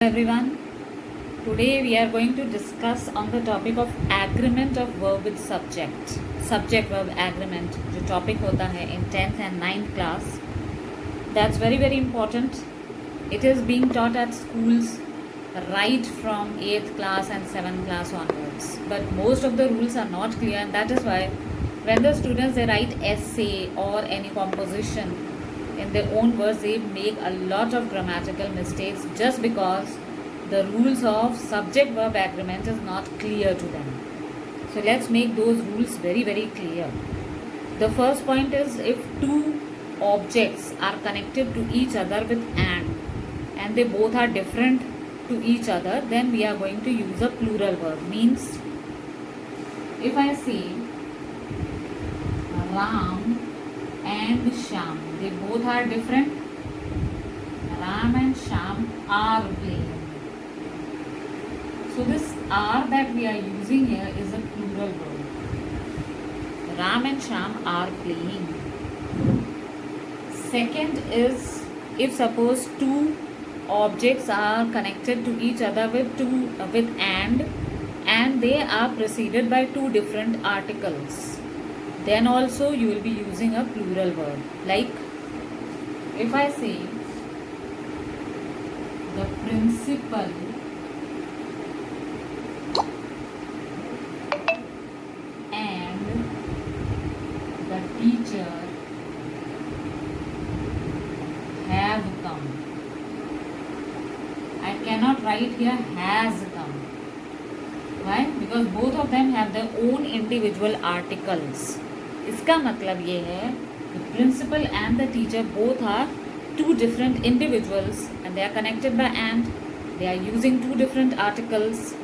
Everyone, today we are going to discuss on the topic of agreement of verb with subject verb agreement जो topic होता है in 10th and 9th class. That's very important. It is being taught at schools right from 8th class and 7th class onwards, but most of the rules are not clear, and that is why when the students they write essay or any composition in their own words, they make a lot of grammatical mistakes just because the rules of subject verb agreement is not clear to them. So let's make those rules very clear. The first point is, if two objects are connected to each other with and they both are different to each other, then we are going to use a plural verb. Means if I say Ram and Shyam, they both are different. Ram and Shyam are playing. So this are that we are using here is a plural verb. Ram and Shyam are playing. Second is, if suppose two objects are connected to each other with and they are preceded by two different articles, then also you will be using a plural verb. Like if I say the principal and the teacher have come, I cannot write here has come. Why? Because both of them have their own individual articles. इसका मतलब ये है the principal and the teacher both are two different individuals and they are connected by and they are using two different articles.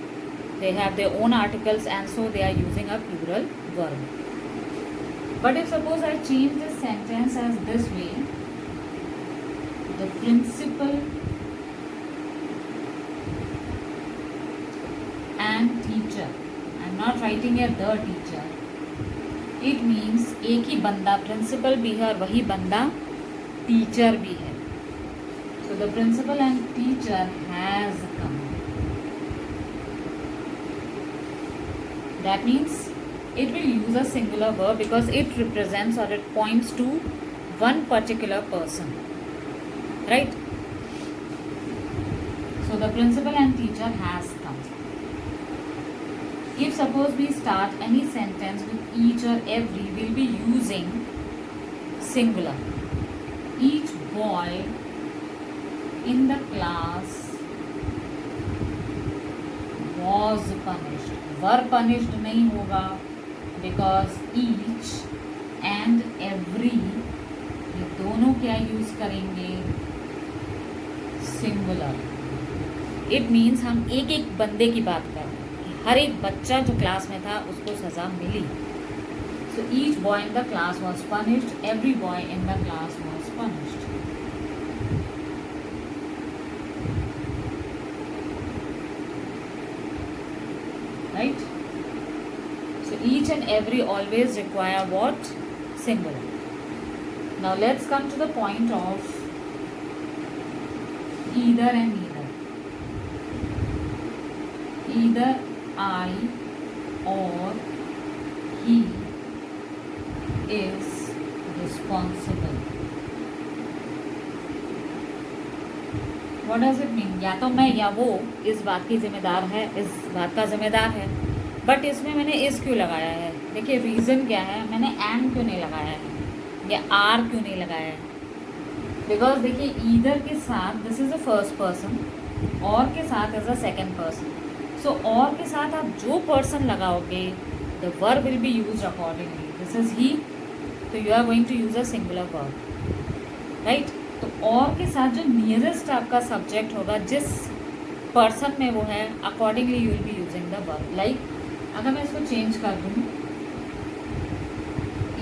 They have their own articles and so they are using a plural verb. But if suppose I change this sentence as this way, the principal and teacher, I am not writing here the teacher. It means एक ही बंदा principal भी है और वही बंदा teacher भी है. So the principal and teacher has come. That means it will use a singular verb because it represents or it points to one particular person. Right? So the principal and teacher has come. If suppose we start any sentence with each or every, we will be using singular. Each boy in the class was punished. Were punished नहीं होगा because each and every ये दोनों क्या use करेंगे? Singular. It means हम एक एक बंदे की बात कर रहे हैं. हर एक बच्चा जो क्लास में था उसको सजा मिली. So each boy in the class was punished. Every boy in the class was punished. Right. So each and every always require what? Singular. Now let's come to the point of either and neither. Either I or he is responsible. What does it mean? या तो मैं या वो इस बात की जिम्मेदार है, इस बात का जिम्मेदार है. बट इसमें मैंने इस क्यों लगाया है? देखिए रीज़न क्या है. मैंने एंड क्यों नहीं लगाया है या आर क्यों नहीं लगाया है? बिकॉज देखिए ईदर के साथ this is the first person, और के साथ is the second person. So और के साथ आप जो पर्सन लगाओगे the verb will be use accordingly. This is he, तो you are going to use a singular verb. Right. तो और के साथ जो नियरेस्ट आपका सब्जेक्ट होगा जिस पर्सन में वो है, accordingly you will be using the verb. Like अगर मैं इसको चेंज कर दूँ,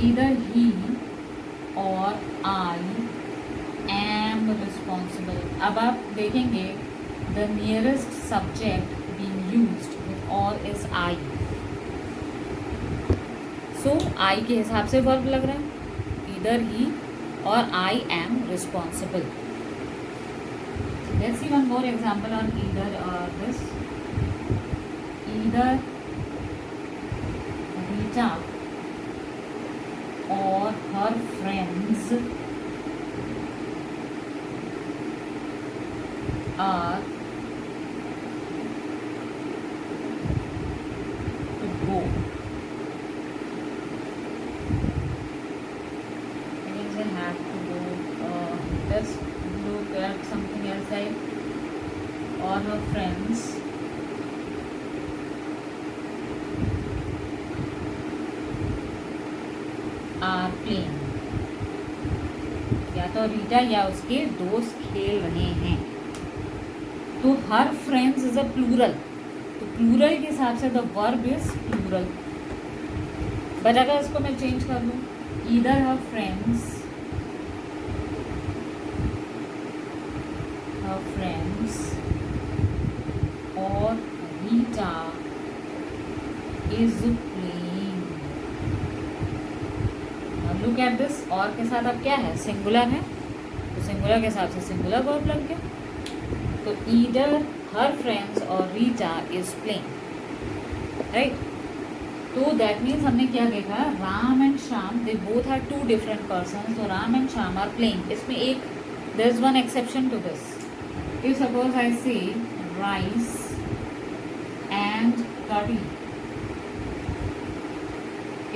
ईदर ही और आई am responsible. अब आप देखेंगे the nearest subject being used with or is I. So I के हिसाब से verb लग रहा है. Either he or I am responsible. Let's see one more example on either this. Either Rita or her friends are to go. Again, they have to go. Let's look at something else like or her friends are playing. या तो रीटा या उसके दोस्त खेल रहे हैं. तो her friends is a plural, तो प्लूरल के हिसाब से the verb is plural. But अगर इसको मैं चेंज कर लूँ, ईदर हर फ्रेंड्स और Rita is playing. Look at this. और के साथ अब क्या है, सिंगुलर है, तो सिंगुलर के हिसाब से सिंगुलर वर्ब लग गया. तो ईदर हर फ्रेंड्स और रीटा इज प्लेइंग, राइट. तो दैट मीन्स हमने क्या देखा, Ram and Shyam they both are two different person. तो Ram and Shyam are playing. इसमें एक there is one exception to this. If suppose I say rice and curry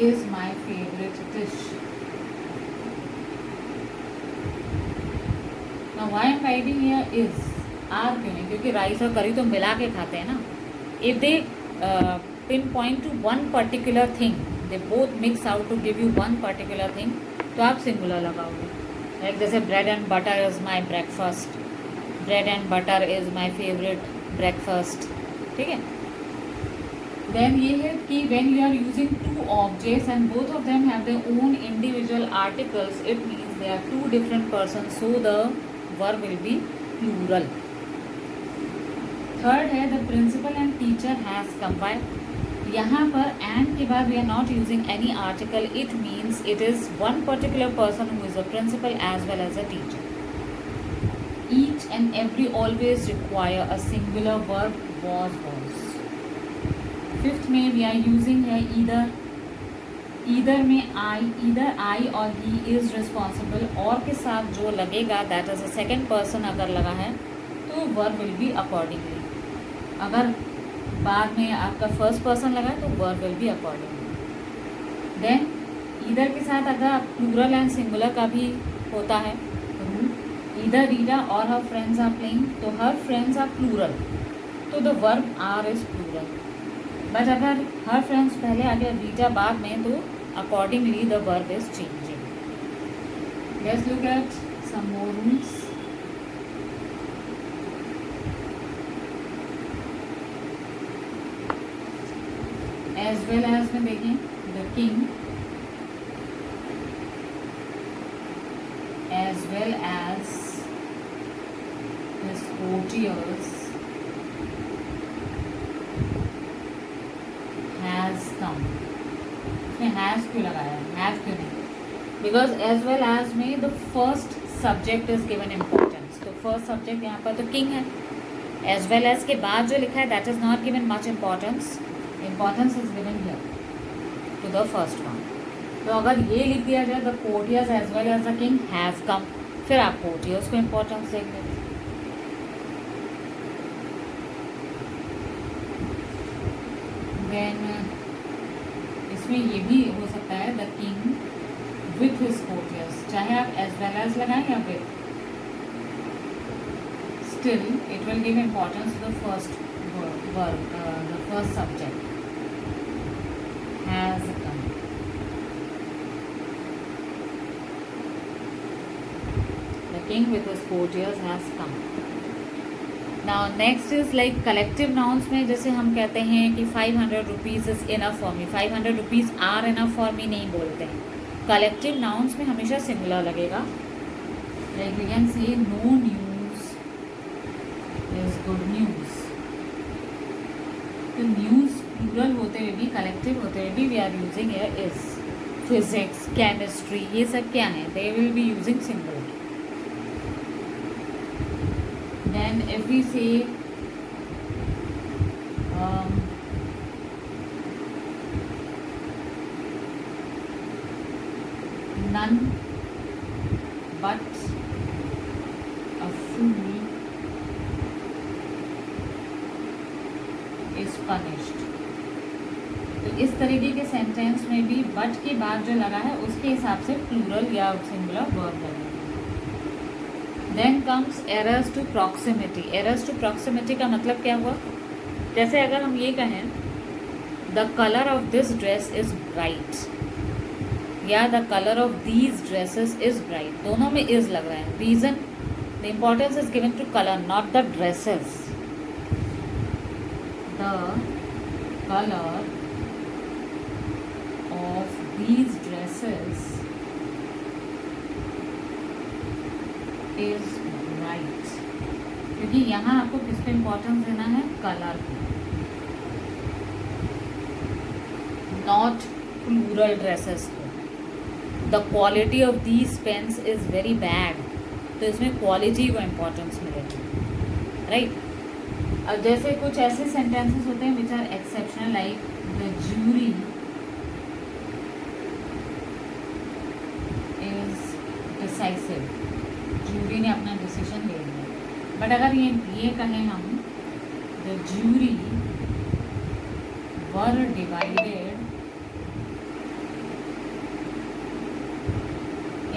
is my favorite dish. Now why I'm writing here is, are क्यों नहीं, क्योंकि rice और करी तो मिला के खाते हैं ना. If they pinpoint to one particular thing, they both mix out to give you one particular thing, तो आप सिंगुलर लगाओगे. Like जैसे bread and butter is my breakfast, bread and butter is my favorite breakfast. ठीक है. Then ये है कि when you are using two objects and both of them have their own individual articles, it means they are two different persons, so the verb will be plural. Third है the principal and teacher has come by. यहाँ पर and के बाद we are not using any article. It means it is one particular person who is a principal as well as a teacher. Each and every always require a singular verb, was. Fifth में we are using है either. Either में either I और he is responsible. और के साथ जो लगेगा that is a second person अगर लगा है तो वर्ब विल बी अकॉर्डिंगली. अगर बाद में आपका फर्स्ट पर्सन लगा है तो verb will be accordingly. Then either के साथ अगर प्लूरल एंड सिंगुलर का भी होता है रूल. ईदर रीडा और हर फ्रेंड्स आर प्लेइंग, तो हर फ्रेंड्स आर प्लूरल, तो the verb are is plural. But अगर हर फ्रेंड्स पहले आ गया, रीटा बाद में, तो accordingly the verb is changing. Let's look at some more rules. As well as में देखें the king as well as his courtiers has come. इसमें has क्यों लगाया, हैव क्यों नहीं? बिकॉज एज वेल एज में the first subject is given importance. तो first subject यहाँ पर तो किंग है. एज वेल एज के बाद जो लिखा है that is not given much importance. Importance is given here to the first one. तो अगर ये लिख दिया जाए the courtiers as well as the king have come, फिर आप कोर्टियर्स को इम्पोर्टेंस देंगे. देन इसमें ये भी हो सकता है the king with his courtiers. चाहे आप एज वेल एज लगाएं या with, still it will give importance to the first verb, the first subject has come. The king with his courtiers has come. Now next is like collective nouns में जैसे हम कहते हैं कि 500 rupees is enough for me. 500 rupees are enough for me नहीं बोलते हैं. Collective nouns में हमेशा सिंगुलर लगेगा. Like we can say no news is good news. तो न्यूज़ प्लूरल होते हुए भी, कलेक्टिव होते हुए भी we are using here is. Physics, chemistry, ये सब क्या है, they will be using singular. then if we say none but a fool is punished, तो इस तरीके के सेंटेंस में भी बट के बाद जो लगा है उसके हिसाब से प्लूरल या सिंगुलर वर्ब लगेगा। Then comes errors to proximity. Errors to proximity का मतलब क्या हुआ? जैसे अगर हम ये कहें the colour of this dress is bright या the colour of these dresses is bright, दोनों में इज लग रहा है। Reason, the importance is given to colour not the dresses. The colour of these dresses is bright, क्योंकि यहाँ आपको किस पे इम्पोर्टेंस देना है? कलर को, नॉट प्लूरल ड्रेसेस को। The quality of these pens is very bad, तो इसमें क्वालिटी को इम्पोर्टेंस मिलेगी, राइट। अब जैसे कुछ ऐसे सेंटेंसेस होते हैं which are exceptional, like the jury decisive, jury ने अपना डिसीजन ले लिया। बट अगर ये कहें हम the jury were divided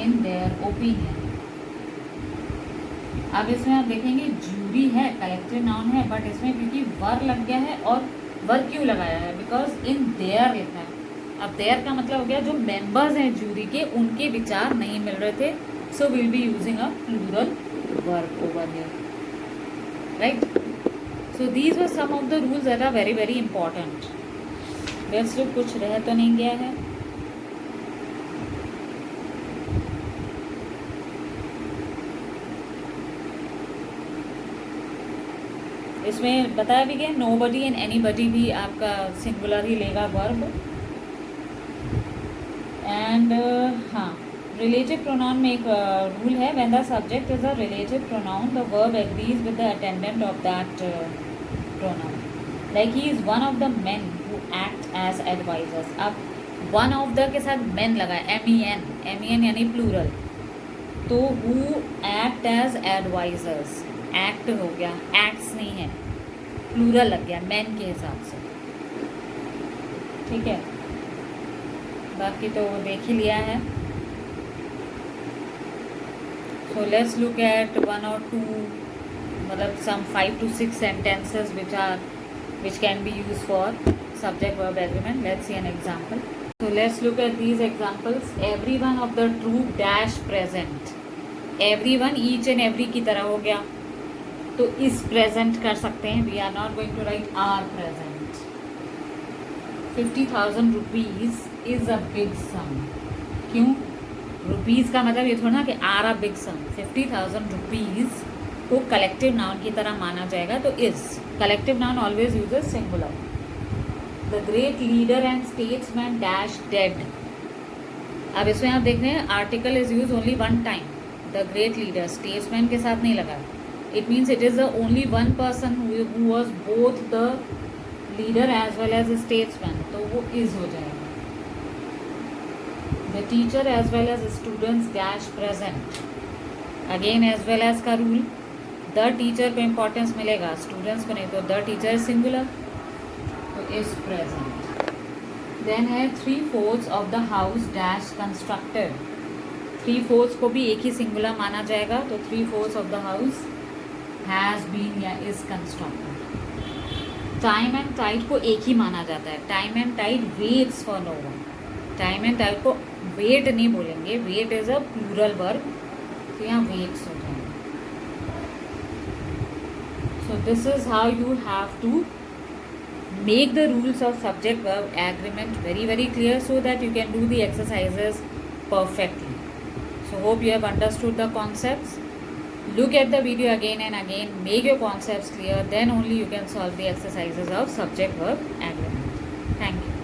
in their opinion. अब इसमें आप देखेंगे जूरी है, कलेक्टिव नाउन है, बट इसमें क्योंकि वर लग गया है, और वर क्यों लगाया है? बिकॉज इन देयर लिखा है। अब देयर का मतलब हो गया जो मेंबर्स हैं जूरी के, उनके विचार नहीं मिल रहे थे, so will be using a plural verb over here, right. So these were some of the rules that are very very important. Let's look, कुछ रह तो नहीं गया है? इसमें बताया भी गया नोबडी एंड एनीबडी भी आपका सिंगुलर ही लेगा वर्ब। एंड हाँ, रिलेटिव प्रोनाउन में एक रूल है, when the subject is a relative pronoun the verb agrees with the attendant of that pronoun, like he is one of the men who act as advisers. अब one of the के साथ men लगा है, MEN यानी plural, तो who act as advisers, act हो गया, acts नहीं है, प्लूरल लग गया मेन के हिसाब से, ठीक है। बाकी तो देख ही लिया है। So let's look eight 1 or 2, मतलब सम 5 to 6 sentences which can be used for subject verb agreement. Let's see an example. So let's look at these examples. Everyone of the troop dash present. Everyone, each and every की तरह हो गया, तो is present कर सकते हैं। We are not going to write are present. 50,000 rupees is a big sum. क्यों? Rupees का मतलब ये थोड़ा ना कि are a big sum. 50,000 rupees को कलेक्टिव नाउन की तरह माना जाएगा, तो is collective noun always uses singular. The great leader and statesman dash dead. अब इसमें आप देख रहे हैं article is use only one time, the great leader, statesman के साथ नहीं लगा। It means it is the only one person who was both the leader as well as statesman, तो वो इज हो जाएगा। The teacher as well as students dash present. Again as well as का rule, the teacher को importance मिलेगा, students को नहीं, तो the teacher is singular, तो is present. Then है 3/4 of the house dash constructed. 3/4 को भी एक ही सिंगुलर माना जाएगा, तो 3/4 of the house has been या is constructed. Time and tide को एक ही माना जाता है, time and tide waits for no one. Time and tide को वेट नहीं बोलेंगे, wait is a plural verb, तो यहाँ वेट्स हो जाएगा। So this is how you have to make the rules of subject verb agreement very very clear, so that you can do the exercises perfectly. So hope you have understood the concepts. Look at the video again and again, make your concepts clear, then only you can solve the exercises of subject verb agreement. Thank you.